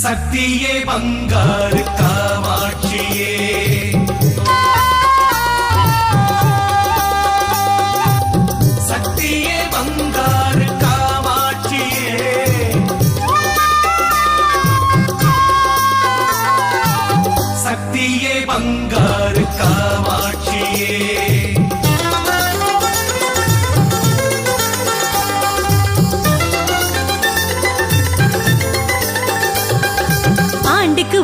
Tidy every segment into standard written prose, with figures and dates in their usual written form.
சக்தியே பங்காரு காமாட்சியே சக்தியே பங்காரு காமாட்சியே சக்தியே பங்காரு காமாட்சியே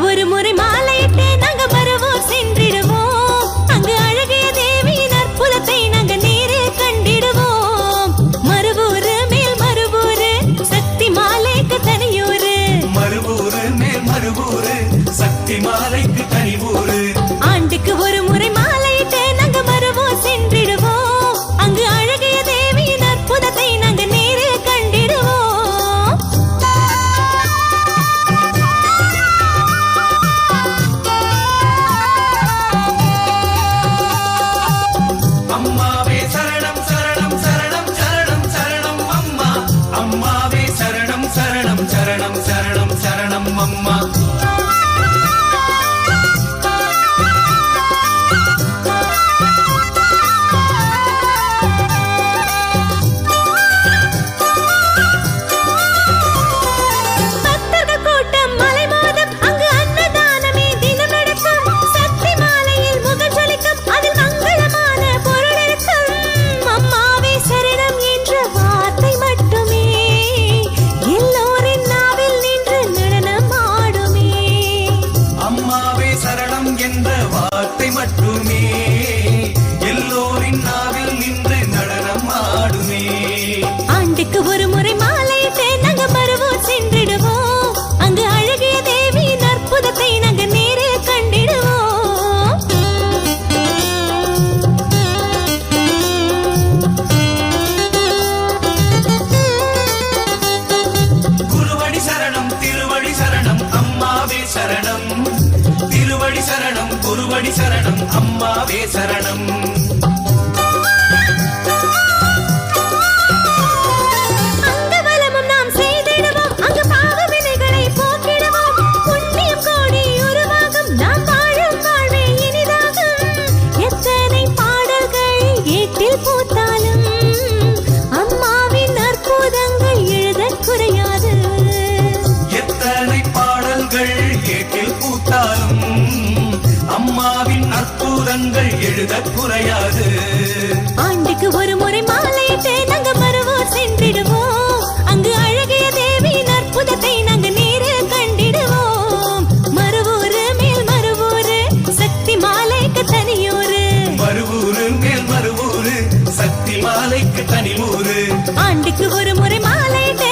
ஒரு முறை மாலையிட்டு நாங்க மறுவோர் சென்றிடுவோம். அங்கு அழகிய தேவியின் அற்புதத்தை நாங்க நேரில் கண்டிடுவோம். மறுவூரு மேல் மறுவூரு சக்தி மாலைக்கு தனியூரு. மறுவூரு மேல் மறுவூரு சக்தி மாலைக்கு தனிவூரு. ஆண்டுக்கு ஒரு முறை மாலையிட்டு நாங்க மறுவோர் சென்றிடுவோம். அங்கு அழகிய தேவியின் அற்புதத்தை நாங்க நேரில் கண்டிடுவோம். அம்மாவே சரணம் சரணம் சரணம் சரணம் சரணம் அம்மா. அம்மாவே சரணம் சரணம் சரணம் சரணம் சரணம் அம்மா. மட்டுமே எல்லோரின் நாவில் நின்று நடனம் ஆடுமே. ஆண்டுக்கு ஒரு முறை மாலையிட்டு நாங்க மறுவோர் சென்றிடுவோம். அங்கு அழகிய தேவியின் அற்புதத்தை நாங்க நேரில் கண்டிடுவோம். குருவடி சரணம் திருவடி சரணம் அம்மாவே சரணம். திருவடி சரணம் குருவடி சரணம் அம்மாவே சரணம். அங்கவலமும் நாம் செய்திடுவோம். அங்கு பாவ வினைகளை போக்கிடுவோம். புண்ணியம் கோடி உருவாகும். நாம் வாழும் வாழ்வே இனிதாகும். எத்தனை பாடல்கள் ஏட்டில் பூத்தாலும் அம்மாவின் அற்புதங்கள் எழுதக் குறையாது. எத்தனை பாடல்கள் ஏட்டில் பூத்தாலும் அம்மாவின் அற்புதங்கள் எழுதக் குறையாது. ஆண்டுக்கு ஒரு முறை மாலையிட்டு நாங்க மறுவோர் சென்றிடுவோம். அங்கு அழகிய தேவியின் அற்புதத்தை நாங்க நேரில் கண்டிடுவோம். மறுவூரு மேல் மறுவூரு சக்தி மாலைக்கு தனியூரு. மறுவூரு மேல் மறுவூரு சக்தி மாலைக்கு தனிவூரு. ஆண்டுக்கு ஒரு முறை மாலையிட்டு